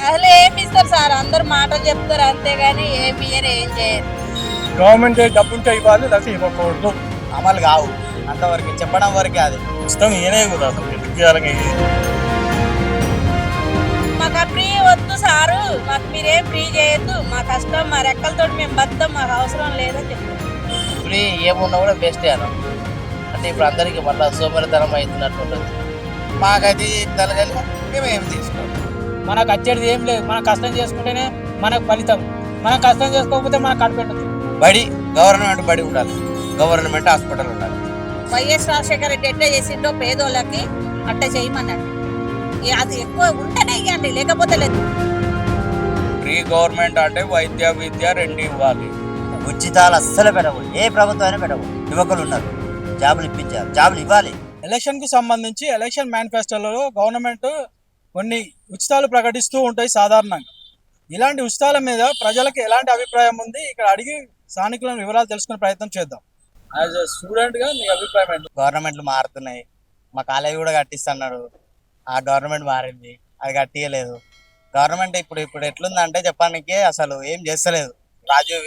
అసలు ఏమి ఇస్తారు సార్? అందరు మాటలు చెప్తారు అంతేగాని ఏమి ఇయ్యరు, ఏం చేయరు. గవర్నమెంట్ డబ్బుంటే ఇవ్వాలి, లేకపోతే ఇవ్వకూడదు. అమలు కావు అంతవరకు చెప్పడం వరకే అది. ఇష్టం ఈయనే కదా అసలు ఎందుకు చేయాలి? మాకు ఆ ఫ్రీ వద్దు సారు, మాకు మీరేం ఫ్రీ చేయొద్దు, మా కష్టం మా రెక్కలతో మేము బతాం, మాకు అవసరం లేదని చెప్తాం. ఫ్రీ ఏమున్నా కూడా బెస్ట్ అన్న. అంటే ఇప్పుడు అందరికీ మళ్ళీ సోమరితనం అవుతున్నట్టు ఉంటుంది. మాకైతే తలగలి మేము ఏం తీసుకోం. మనకు వచ్చేది ఏం లేదు, మనం కష్టం చేసుకుంటేనే మనకు ఫలితం. మనం కష్టం చేసుకోకపోతే మనకు కడుపెట్టదు. బడి గవర్నమెంట్ బడి ఉండాలి, గవర్నమెంట్ హాస్పిటల్ ఉండాలి. వైఎస్ రాజశేఖర రెడ్డి ఎట్లా చేసిండో పేదోళ్ళకి అట్ట చేయమన్నాడు. అది ఎక్కువ ఉంటేనే ఇవ్వండి, లేకపోతే లేదు. ఫ్రీ గవర్నమెంట్ అంటే వైద్య విద్య రెండు ఇవ్వాలి. ఉచితాలు అస్సలు పెట్టకూడదు, ఏ ప్రభుత్వమైనా పెట్టకూడదు. యువకులు ఉన్నారు, జాబులు ఇప్పించాలి, జాబులు ఇవ్వాలి. ఎలక్షన్ కి సంబంధించి ఎలక్షన్ మేనిఫెస్టోలో గవర్నమెంట్ కొన్ని ఉచితాలు ప్రకటిస్తూ ఉంటాయి సాధారణంగా. ఇలాంటి ఉచితాల మీద ప్రజలకు ఎలాంటి అభిప్రాయం ఉంది, ఇక్కడ అడిగి స్థానికులను వివరాలు తెలుసుకునే ప్రయత్నం చేద్దాం. యాజ్ ఎ స్టూడెంట్ గా మీ అభిప్రాయం ఏంటి? గవర్నమెంట్లు మారుతున్నాయి, మా కాలేజీ కూడా కట్టిస్తున్నాడు. ఆ గవర్నమెంట్ మారింది, అది కట్టియలేదు. గవర్నమెంట్ ఇప్పుడు ఇప్పుడు ఎట్లుందంటే చెప్పడానికి అసలు ఏం చేస్తలేదు. రాజీవ్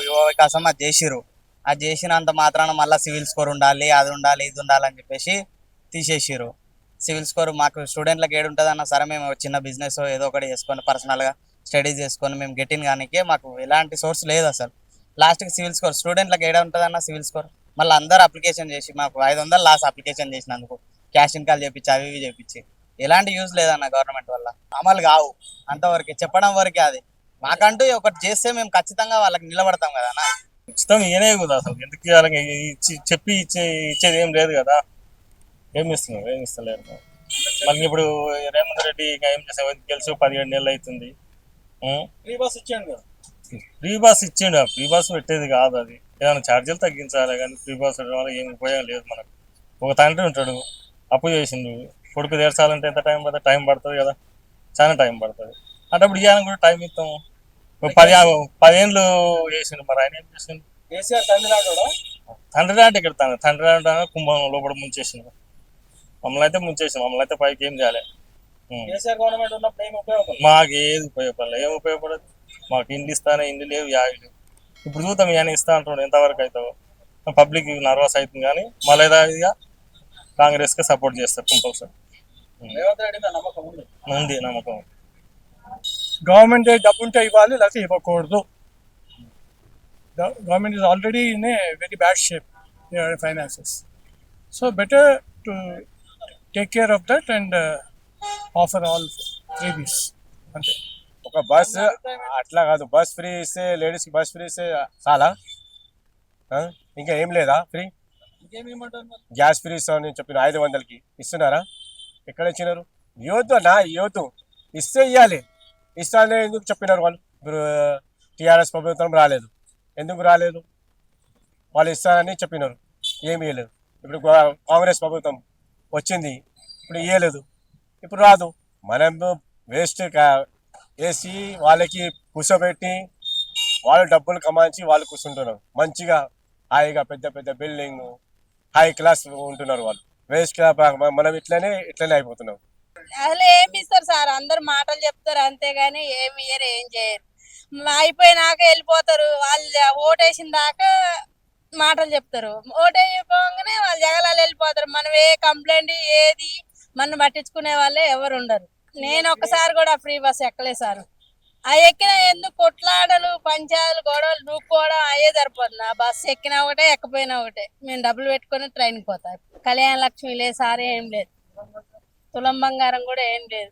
యువ వికాసం అది చేసిరు, అది చేసినంత మాత్రాన మళ్ళీ సివిల్ స్కోర్ ఉండాలి, అది ఉండాలి, ఇది ఉండాలి అని చెప్పేసి తీసేసిరు. సివిల్ స్కోర్ మాకు స్టూడెంట్లకు ఏడు ఉంటుంది అన్న సరే, మేము చిన్న బిజినెస్ ఏదో ఒకటి చేసుకొని పర్సనల్గా స్టడీస్ చేసుకొని మేము గెట్టిన కానీ మాకు ఎలాంటి సోర్స్ లేదు అసలు. లాస్ట్కి సివిల్ స్కోర్ స్టూడెంట్లకు ఏడా ఉంటుందన్న సివిల్ స్కోర్. మళ్ళీ అందరూ అప్లికేషన్ చేసి మాకు 500 లాస్ అప్లికేషన్ చేసినందుకు క్యాష్ ఇన్కాల్ చేపించి అవి ఇవి చేపించి ఎలాంటి యూజ్ లేదన్న గవర్నమెంట్ వల్ల. అమలు కావు అంతవరకే, చెప్పడం వరకే అది. మాకంటూ ఒకటి చేస్తే మేము ఖచ్చితంగా వాళ్ళకి నిలబడతాం కదా అన్న. ఇష్టం ఈయనే కదా అసలు ఎందుకు చేయాలి? చెప్పి ఇచ్చేది ఏం లేదు కదా. ఏమి ఇస్తున్నారు? ఏమి ఇస్తలేరు. మళ్ళీ ఇప్పుడు రేవంత్ రెడ్డి ఇంకా ఏం చేసే గెలిచి 17 నెలలు అవుతుంది. ఫ్రీ బస్ ఇచ్చాను కదా. ఫ్రీ బస్ ఇచ్చిండు, ఫ్రీ బస్ పెట్టేది కాదు అది. ఏదైనా ఛార్జీలు తగ్గించాలి కానీ ఫ్రీ బస్ పెట్టడం వల్ల ఏం ఉపయోగం లేదు మనకు. ఒక తండ్రి ఉంటాడు, అప్పు చేసిండు, కొడుకు తీర్చాలంటే ఎంత టైం పడుతుంది? టైం పడుతుంది కదా, చాలా టైం పడుతుంది. అంటే అప్పుడు ఇవ్వాలని కూడా టైం ఇస్తాము. 10 ఏళ్ళు చేసిండు, మరి ఆయన ఏం చేసిండు? కేసీఆర్ తండ్రి నాడు తండ్రి అంటే ఇక్కడ తండ్రి అంటే కుంభం లోపల ముంచేసిండు. మమ్మల్ని అయితే ముంచేసిండు, మమ్మల్ని అయితే పైకి ఏం చేయాలి? కేసీఆర్ గవర్నమెంట్ ఉన్నప్పుడు ఏమి ఉపయోగపడదు. మాకు ఏది ఉపయోగపడలేదు, ఏం ఉపయోగపడదు. మాకు ఇండ్లు ఇస్తానే ఇండ్లు లేవు, యావి లేవు. ఇప్పుడు చూద్దాం ఇవన్నీ ఇస్తా అంటున్నాడు, ఎంతవరకు అవుతావు. పబ్లిక్ నర్వస్ అవుతుంది కానీ మళ్ళీ ఇక కాంగ్రెస్కి సపోర్ట్ చేస్తారు కంపల్సరీ. రేవంత్ రెడ్డి మీద నమ్మకం ఉంది. ఉంది నమ్మకం. గవర్నమెంట్ డబ్బుంటే ఇవ్వాలి, లేకపోతే ఇవ్వకూడదు. Government is already in a very bad shape finances. So better to take care of that and offer all freebies అంతే. ఒక బస్ అట్లా కాదు, బస్ ఫ్రీ ఇస్తే లేడీస్కి బస్ ఫ్రీ ఇస్తే చాలా, ఇంకా ఏం లేదా? ఫ్రీ గ్యాస్ ఫ్రీ ఇస్తామని చెప్పిన 500కి ఇస్తున్నారా? ఎక్కడ ఇచ్చినారు? ఇవ్వద్దు అన్న, ఇవ్వద్దు. ఇస్తే ఇవ్వాలి, ఇస్తానే ఎందుకు చెప్పినారు వాళ్ళు? ఇప్పుడు టీఆర్ఎస్ ప్రభుత్వం రాలేదు, ఎందుకు రాలేదు? వాళ్ళు ఇస్తారని చెప్పినారు, ఏమి ఇవ్వలేదు. ఇప్పుడు కాంగ్రెస్ ప్రభుత్వం వచ్చింది, ఇప్పుడు ఇవ్వలేదు, ఇప్పుడు రాదు. మనం వేస్ట్ వేసి వాళ్ళకి కూర్చోబెట్టి వాళ్ళు డబ్బులు కమాయించి వాళ్ళు కూర్చుంటున్నారు మంచిగా హాయిగా, పెద్ద పెద్ద బిల్డింగ్, హై క్లాస్ ఉంటున్నారు వాళ్ళు. వేస్ట్ మనం ఇట్లనే అయిపోతున్నాం. అసలు ఏమి ఇస్తారు సార్? అందరు మాటలు చెప్తారు అంతేగాని ఏమి ఇయ్యరు, ఏం చేయరు. అయిపోయినాక వెళ్ళిపోతారు. వాళ్ళు ఓటేసిన దాకా మాటలు చెప్తారు, ఓటైపోగానే వాళ్ళు జగలాలు వెళ్ళిపోతారు. మనం ఏ కంప్లైంట్ ఏది మనం పట్టించుకునే వాళ్ళే ఎవరు ఉండరు. నేను ఒక్కసారి కూడా ఫ్రీ బస్ ఎక్కలేదు సార్. ఆ ఎక్కిన ఎందుకు కొట్లాడలు, పంచాయలు, గొడవలు, దూక్కోవడం అయ్యే సరిపోతుంది. ఆ బస్సు ఎక్కినా ఒకటే, ఎక్కపోయినా ఒకటే. మేము డబ్బులు పెట్టుకుని ట్రైన్కి పోతాం. కళ్యాణ లక్ష్మి లేదు సార్, ఏం లేదు. తులం బంగారం కూడా ఏం లేదు.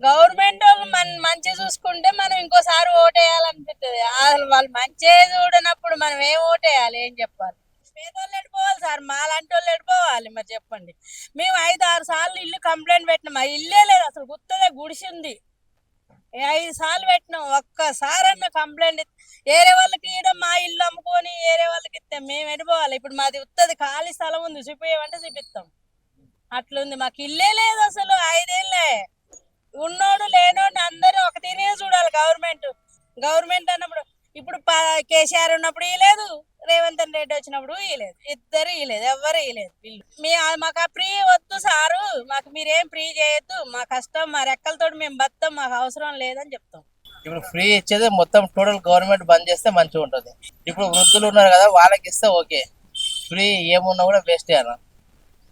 గవర్నమెంట్ వాళ్ళు మంచి చూసుకుంటే మనం ఇంకోసారి ఓటేయాలనిపిస్తుంది. అసలు వాళ్ళు మంచిగా చూడనప్పుడు మనం ఏం ఓటేయాలి, ఏం చెప్పాలి? పేదోళ్ళు ఎడిపోవాలి సార్, మాలాంటి వాళ్ళు ఎడిపోవాలి. మరి చెప్పండి, మేము 5-6 సార్లు ఇల్లు కంప్లైంట్ పెట్టినాం, మా ఇల్లే లేదు అసలు, గుర్తులే గుడిసింది. 5 సార్లు పెట్టినాం, ఒక్కసారన్న కంప్లైంట్ వేరే వాళ్ళకి ఇవ్వడం, మా ఇల్లు అమ్ముకొని వేరే వాళ్ళకి ఇస్తాం, మేము ఎడిపోవాలి. ఇప్పుడు మాది ఉత్తది ఖాళీ స్థలం ఉంది, చూపించమంటే చూపిస్తాం. అట్లుంది, మాకు ఇల్లే లేదు అసలు. 5 ఏళ్ళే ఉన్నోడు లేనోడు అందరూ ఒక తీరే చూడాలి. గవర్నమెంట్ అన్నప్పుడు ఇప్పుడు కేసీఆర్ ఉన్నప్పుడు ఇవ్వలేదు, రేవంత్ రెడ్డి వచ్చినప్పుడు ఇయలేదు, ఇద్దరు ఇయలేదు, ఎవ్వరు ఇయలేదు. వీళ్ళు మాకు ఆ ఫ్రీ వద్దు సారు, మాకు మీరేం ఫ్రీ చేయొద్దు, మా కష్టం మా రెక్కలతో మేము బతాం, మాకు అవసరం లేదని చెప్తాం. ఇప్పుడు ఫ్రీ ఇచ్చేది మొత్తం టోటల్ గవర్నమెంట్ బంద్ చేస్తే మంచిగా ఉంటుంది. ఇప్పుడు వృద్ధులు ఉన్నారు కదా, వాళ్ళకి ఇస్తే ఓకే, ఫ్రీ ఏమున్నా కూడా వేస్ట్ అన్న.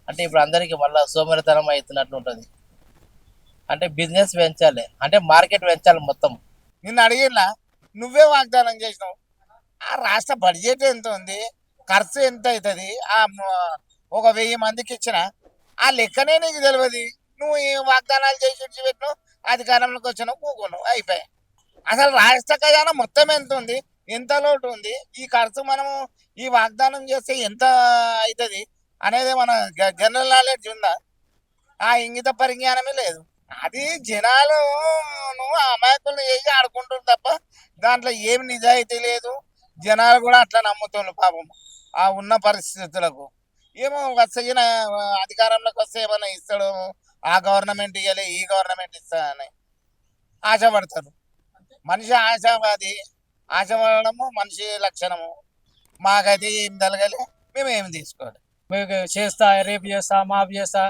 అంటే ఇప్పుడు అందరికి మళ్ళీ సోమరితనం అవుతున్నట్లు ఉంటుంది. అంటే బిజినెస్ పెంచాలి, అంటే మార్కెట్ పెంచాలి మొత్తం. నిన్ను అడిగినా నువ్వే వాగ్దానం చేసినావు. ఆ రాష్ట్ర బడ్జెట్ ఎంత ఉంది, ఖర్చు ఎంత అవుతుంది, ఒక 1000 మందికి ఇచ్చిన ఆ లెక్కనే నీకు తెలియదు. నువ్వు ఈ వాగ్దానాలు చేసి పెట్టినావు, అధికారంలోకి వచ్చినావు, కూకున్నావు, అయిపోయాయి. అసలు రాష్ట్ర ఖజానా మొత్తం ఎంత ఉంది, ఎంత లోటు ఉంది, ఈ ఖర్చు మనము ఈ వాగ్దానం చేస్తే ఎంత అవుతుంది అనేది మన జనరల్ నాలెడ్జ్ ఉందా? ఆ ఇంగిత పరిజ్ఞానమే లేదు. అది జనాలు అమాయకులను చేసి ఆడుకుంటారు తప్ప దాంట్లో ఏమి నిజాయితీ లేదు. జనాలు కూడా అట్లా నమ్ముతున్నారు పాపం ఆ ఉన్న పరిస్థితులకు. ఏమో వస్తే అధికారంలోకి వస్తే ఏమైనా ఇస్తాడు, ఆ గవర్నమెంట్ ఇవ్వాలి, ఈ గవర్నమెంట్ ఇస్తాడని ఆశపడతారు. మనిషి ఆశావాది, ఆశపడము మనిషి లక్షణము. మాకైతే ఏం తలగలే, మేము ఏమి తీసుకోవాలి. మేము చేస్తా, రేపు చేస్తా, మాపు చేస్తా,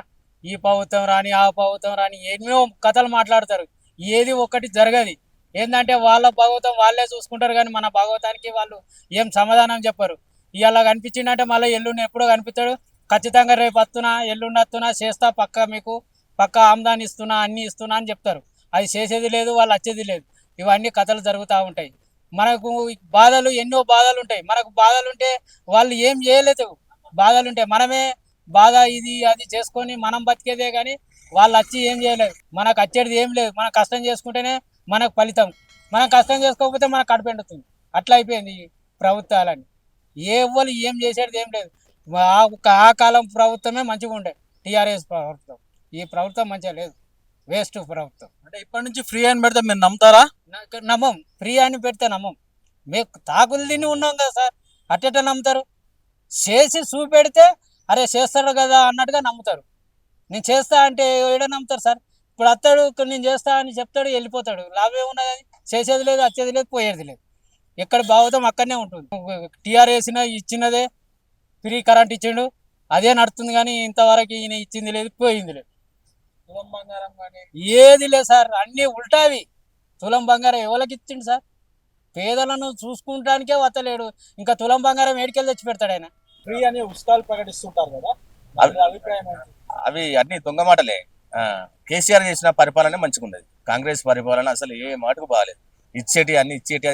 ఈ ప్రభుత్వం రాని ఆ ప్రభుత్వం రాని ఎన్నో కథలు మాట్లాడతారు. ఏది ఒక్కటి జరగదు. ఏంటంటే వాళ్ళ భాగవతం వాళ్ళే చూసుకుంటారు, కానీ మన భాగవతానికి వాళ్ళు ఏం సమాధానం చెప్పరు. ఇవాళ కనిపించిందంటే మళ్ళీ ఎల్లుండి ఎప్పుడో కనిపిస్తాడు, ఖచ్చితంగా రేపు వస్తున్నా, ఎల్లుండి వస్తున్నా, చేస్తా, పక్క మీకు పక్క ఆమ్దాన్ని ఇస్తున్నా, అన్ని ఇస్తున్నా అని చెప్తారు. అది చేసేది లేదు, వాళ్ళు వచ్చేది లేదు. ఇవన్నీ కథలు జరుగుతూ ఉంటాయి. మనకు బాధలు, ఎన్నో బాధలు ఉంటాయి. మనకు బాధలు ఉంటే వాళ్ళు ఏం చేయలేదు. బాధలు ఉంటాయి, మనమే బాధ ఇది అది చేసుకొని మనం బతికేదే, కానీ వాళ్ళు వచ్చి ఏం చేయలేదు. మనకు వచ్చేది ఏం లేదు. మనం కష్టం చేసుకుంటేనే మనకు ఫలితం. మనం కష్టం చేసుకోకపోతే మనకు కడుపు ఎండుతుంది. అట్లా అయిపోయింది ఈ ప్రభుత్వాలని. ఎవరు ఏం చేసేది ఏం లేదు. ఆ కాలం ప్రభుత్వమే మంచిగా ఉండే, టీఆర్ఎస్ ప్రభుత్వం. ఈ ప్రభుత్వం మంచిగా లేదు, వేస్ట్ ప్రభుత్వం. అంటే ఇప్పటి నుంచి ఫ్రీ అని పెడితే మీరు నమ్ముతారా? నమ్మం. ఫ్రీ అని పెడితే నమ్మం. మేము తాకులు తిని ఉన్నాం కదా సార్, అట్టెట్ట నమ్ముతారు? చేసి చూపెడితే అరే చేస్తాడు కదా అన్నట్టుగా నమ్ముతారు. నేను చేస్తా అంటే ఏడ నమ్ముతారు సార్? ఇప్పుడు అత్తాడు, నేను చేస్తా అని చెప్తాడు, వెళ్ళిపోతాడు. లాభం ఏమున్నది? అది చేసేది లేదు, వచ్చేది లేదు, పోయేది లేదు. ఎక్కడ భాగవతం అక్కడనే ఉంటుంది. టీఆర్ఎస్ ఇచ్చినదే ఫ్రీ కరెంట్ ఇచ్చిండు, అదే నడుతుంది, కానీ ఇంతవరకు ఈయన ఇచ్చింది లేదు, పోయింది లేదు. తులం బంగారం కానీ ఏది లేదు సార్, అన్నీ ఉల్టావి. తులం బంగారం ఎవరికి ఇచ్చిండు సార్? పేదలను చూసుకుంటానికే వత్తలేడు, ఇంకా తులం బంగారం ఏడికెళ్ళి తెచ్చి పెడతాడు ఆయన. ఫ్రీ అని ఉచితాలు ప్రకటిస్తుంటారు కదా, అభిప్రాయం ఏంటి? అవి అన్ని దొంగ మాటలే. కేసీఆర్ చేసిన పరిపాలన మంచిగా ఉండేది. కాంగ్రెస్ పరిపాలన అసలు ఏ మాటకు బాగాలేదు. ఇచ్చేటి అన్ని ఇచ్చేటి,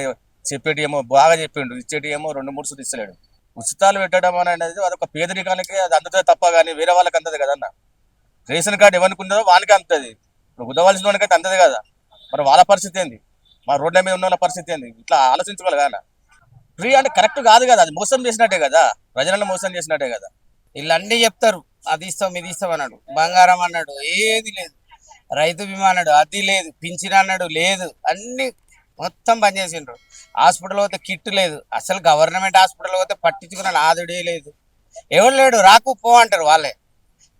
చెప్పేటి ఏమో బాగా చెప్పిండు, ఇచ్చేటి ఏమో 2-3 సులు ఇస్తలేడు. ఉచితాలు పెట్టడం అనేది అదొక పేదరికానికి అది అందుతుంది తప్ప కానీ వేరే వాళ్ళకి అందదు కదన్న. రేషన్ కార్డు ఎవరికి ఉందో వాళ్ళకి అందుతుంది. ఇప్పుడు ఉద్దవలసిన వాళ్ళకైతే అందదు కదా. మరి వాళ్ళ పరిస్థితి ఏంది? మా రోడ్ల మీద ఉన్న వాళ్ళ పరిస్థితి ఏంది? ఇట్లా ఆలోచించుకోవాలి కదా. ఫ్రీ అంటే కరెక్ట్ కాదు కదా, అది మోసం చేసినట్టే కదా, ప్రజలను మోసం చేసినట్టే కదా. వీళ్ళు అన్నీ చెప్తారు, అది ఇస్తాం ఇది ఇస్తాం అన్నాడు, బంగారం అన్నాడు, ఏది లేదు. రైతు బీమా అన్నాడు, అది లేదు. పింఛన్ అన్నాడు, లేదు. అన్ని మొత్తం బంద్ చేసిండ్రు. హాస్పిటల్ పోతే కిట్ లేదు. అసలు గవర్నమెంట్ హాస్పిటల్ పోతే పట్టించుకున్న నాదుడే లేదు. ఎవరు లేడు, రాకు పో అంటారు వాళ్ళే.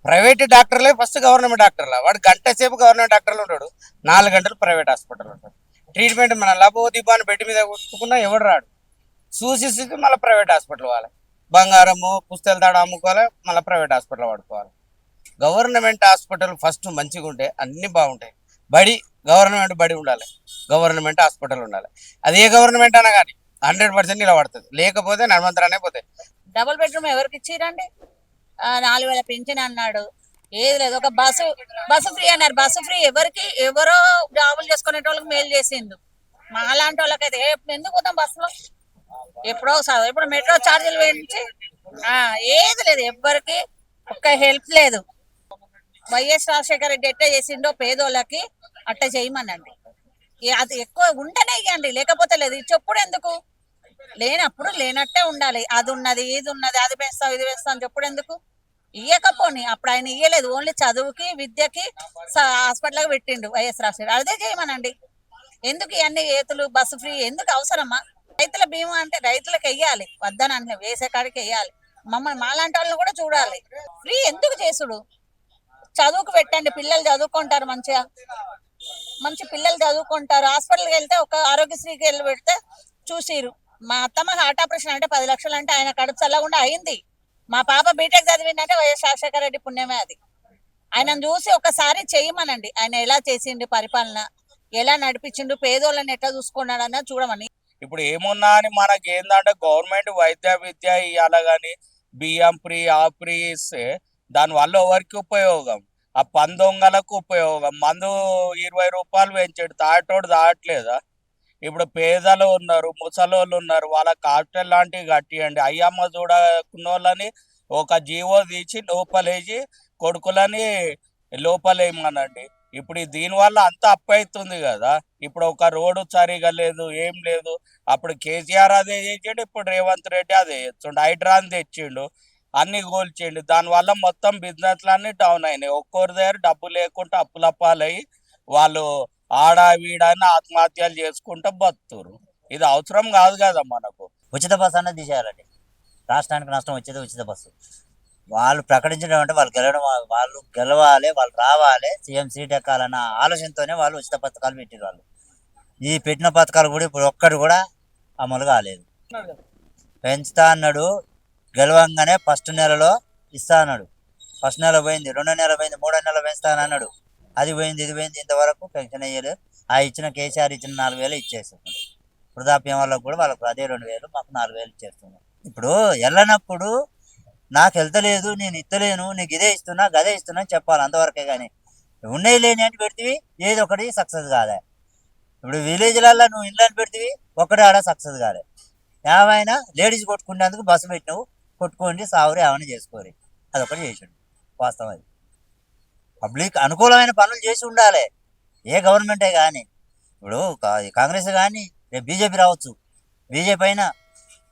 ప్రైవేట్ డాక్టర్లే ఫస్ట్ గవర్నమెంట్ డాక్టర్లా. వాడు గంట సేపు గవర్నమెంట్ డాక్టర్లు ఉంటాడు, 4 గంటలు ప్రైవేట్ హాస్పిటల్ ఉంటాడు. ట్రీట్మెంట్ మన లబో దీపాన్ని బెడ్ మీద కొట్టుకున్నా ఎవడు రాడు. చూసి మళ్ళీ ప్రైవేట్ హాస్పిటల్ వాళ్ళే. బంగారము పుస్తకాలు తాడు అమ్ముకోవాలి, మళ్ళీ ప్రైవేట్ హాస్పిటల్ వాడుకోవాలి. గవర్నమెంట్ హాస్పిటల్ ఫస్ట్ మంచిగా ఉంటే అన్ని బాగుంటాయి. గవర్నమెంట్ బడి ఉండాలి, గవర్నమెంట్ హాస్పిటల్ ఉండాలి. అది ఏ గవర్నమెంట్ అన్నా కానీ 100% నిలబడుతుంది. లేకపోతే నడమంతరానే పోతాయి. డబుల్ బెడ్రూమ్ ఎవరికి ఇచ్చిరండి? 4000 పెన్షన్ అన్నాడు, ఏది లేదు. ఒక బస్సు ఫ్రీ అన్నారు, బస్సు ఫ్రీ ఎవరికి? ఎవరో జాబులు చేసుకునే వాళ్ళకి మేలు చేసిండు. మా లాంటి వాళ్ళకైతే ఎందుకు పోతాం బస్సులో? ఎప్పుడో ఇప్పుడు మెట్రో ఛార్జీలు పెంచి ఏది లేదు, ఎవ్వరికి ఒక్క హెల్ప్ లేదు. వైఎస్ రాజశేఖర రెడ్డి ఎట్ట చేసిండో పేదోళ్ళకి అట్ట చేయమనండి. అది ఎక్కువ ఉంటేనే ఇవ్వండి, లేకపోతే లేదు. చెప్పుడు ఎందుకు? లేనప్పుడు లేనట్టే ఉండాలి. అది ఉన్నది ఇది ఉన్నది, అది పెంచుతాం ఇది పెంచుతాం అని చెప్పుడు ఎందుకు? ఇయ్యకపోని. అప్పుడు ఆయన ఇయ్యలేదు, ఓన్లీ చదువుకి విద్యకి హాస్పిటల్కి పెట్టిండు వైఎస్ రాజశేఖర. అదే చేయమనండి. ఎందుకు ఇవన్నీ ఏతులు బస్సు ఫ్రీ ఎందుకు అవసరమా? రైతుల బీమా అంటే రైతులకు వెయ్యాలి, వద్దని అంటే వేసే కాడికి వెయ్యాలి. మమ్మల్ని మాలాంటి వాళ్ళని కూడా చూడాలి. ఫ్రీ ఎందుకు చేసుడు? చదువుకు పెట్టండి, పిల్లలు చదువుకుంటారు మంచిగా, మంచి పిల్లలు చదువుకుంటారు. హాస్పిటల్కి వెళ్తే ఒక ఆరోగ్యశ్రీకి వెళ్ళి పెడితే చూసిరు, మా అత్తమ్మ హార్ట్ ఆపరేషన్ అంటే 10 లక్షలు అంటే ఆయన కడుపు చల్లకుండా అయింది. మా పాప బీటెక్ చదివిందంటే వైఎస్ రాజశేఖర రెడ్డి పుణ్యమే అది. ఆయనను చూసి ఒకసారి చేయమనండి, ఆయన ఎలా చేసిండు పరిపాలన, ఎలా నడిపించిండు, పేదోళ్ళని ఎట్లా చూసుకున్నాడు అన్నది చూడమని. ఇప్పుడు ఏమున్నా అని మనకి ఏంటంటే గవర్నమెంట్ వైద్య విద్య ఇవ్వాలి కానీ బియ్యం ఫ్రీ ఆ ఫ్రీ ఇస్తే దానివల్ల ఎవరికి ఉపయోగం? ఆ పందొంగలకు ఉపయోగం. మందు 20 రూపాయలు పెంచాడు, తాగటోడు తాగట్లేదా? ఇప్పుడు పేదలు ఉన్నారు, ముసలోళ్ళు ఉన్నారు, వాళ్ళకి హాస్టల్ లాంటివి కట్టియండి. అయ్యమ్మ చూడకున్న వాళ్ళని ఒక జీవో తీసి లోపలేసి కొడుకులని లోపలేయమనండి. ఇప్పుడు దీనివల్ల అంత అప్పు అవుతుంది కదా. ఇప్పుడు ఒక రోడ్డు సరిగా లేదు, ఏం లేదు. అప్పుడు కేసీఆర్ అదే చేసిండు, ఇప్పుడు రేవంత్ రెడ్డి అదే చేస్తుండు. హైడ్రాన్ తెచ్చిండు, అన్ని కూల్చిండు. దానివల్ల మొత్తం బిజినెస్లన్నీ డౌన్ అయినాయి. ఒక్కొరి దగ్గర డబ్బు లేకుండా అప్పులప్పాలయ్యి వాళ్ళు ఆడ వీడని ఆత్మహత్యలు చేసుకుంటూ బతుకుతారు. ఇది అవసరం కాదు కదా మనకు. ఉచిత బస్సు అన్నది తీసేయాలండి. రాష్ట్రానికి నష్టం వచ్చేది ఉచిత బస్సు. వాళ్ళు ప్రకటించడం అంటే వాళ్ళు గెలవడం, వాళ్ళు గెలవాలి, వాళ్ళు రావాలి, సీఎం సీట్ ఎక్కాలన్న ఆలోచనతోనే వాళ్ళు ఉచిత పథకాలు పెట్టారు. వాళ్ళు ఈ పెట్టిన పథకాలు కూడా ఇప్పుడు ఒక్కటి కూడా అమలు కాలేదు. పెంచుతా అన్నాడు, గెలవంగానే ఫస్ట్ నెలలో ఇస్తా అన్నాడు. ఫస్ట్ నెల పోయింది, 2వ నెల పోయింది, 3వ నెల పెంచుతానన్నాడు. అది పోయింది, ఇది పోయింది, ఇంతవరకు పెన్షన్ అయ్యలేదు. ఆ ఇచ్చిన కేసీఆర్ ఇచ్చిన 4,000 ఇచ్చేస్తున్నాడు. వృద్ధాప్యం వాళ్ళకు కూడా వాళ్ళకు అదే 2,000, మాకు 4,000 ఇచ్చేస్తున్నాడు. ఇప్పుడు వెళ్ళనప్పుడు నాకు వెళ్తలేదు, నేను ఇస్తలేను, నీకు ఇదే ఇస్తున్నా గదే ఇస్తున్నా అని చెప్పాలి, అంతవరకే. కానీ ఉన్నాయి లేని అంటే పెడితే ఏది ఒకటి సక్సెస్ కాలే. ఇప్పుడు విలేజ్లలో నువ్వు ఇళ్ళని పెడితే ఒకటే ఆడ సక్సెస్ కాలే. ఏమైనా లేడీస్ కొట్టుకునేందుకు బస్సు పెట్టినావు, కొట్టుకోండి సావురి ఏమైనా చేసుకోరి, అదొకటి చేసాడు. వాస్తవం అది. పబ్లిక్ అనుకూలమైన పనులు చేసి ఉండాలి ఏ గవర్నమెంటే. కానీ ఇప్పుడు కాంగ్రెస్ కానీ రేపు బీజేపీ రావచ్చు, బీజేపీ అయినా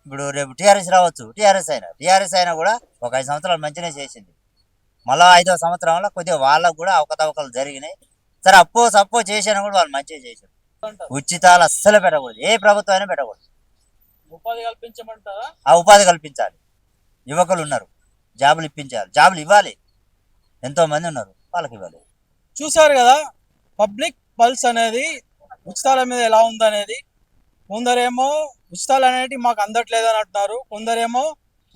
ఇప్పుడు రేపు టీఆర్ఎస్ రావచ్చు, టీఆర్ఎస్ అయినా కూడా ఒక 5 సంవత్సరాలు మంచిగా చేసింది. మళ్ళీ 5వ సంవత్సరంలో కొద్దిగా వాళ్ళకు కూడా అవకతవకలు జరిగినాయి. సరే సప్పో చేసినా కూడా వాళ్ళు మంచిగా చేశారు. ఉచితాలు అస్సలు పెట్టకూడదు, ఏ ప్రభుత్వం అయినా పెట్టకూడదు. ఉపాధి కల్పించమంటారా? ఆ ఉపాధి కల్పించాలి. యువకులు ఉన్నారు, జాబులు ఇప్పించాలి, జాబులు ఇవ్వాలి. ఎంతో మంది ఉన్నారు, వాళ్ళకి ఇవ్వాలి. చూశారు కదా పబ్లిక్ పల్స్ అనేది ఉచితాల మీద ఎలా ఉందనేది. కొందరేమో ఉచితాలు అనేవి మాకు అందట్లేదని అంటున్నారు, కొందరేమో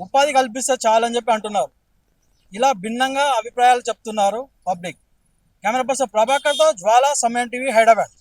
ఉపాధి కల్పిస్తే చాలని చెప్పి అంటున్నారు. ఇలా భిన్నంగా అభిప్రాయాలు చెప్తున్నారు పబ్లిక్. కెమెరా పర్సన్ ప్రభాకర్తో జ్వాలా, సమయం టీవీ, హైదరాబాద్.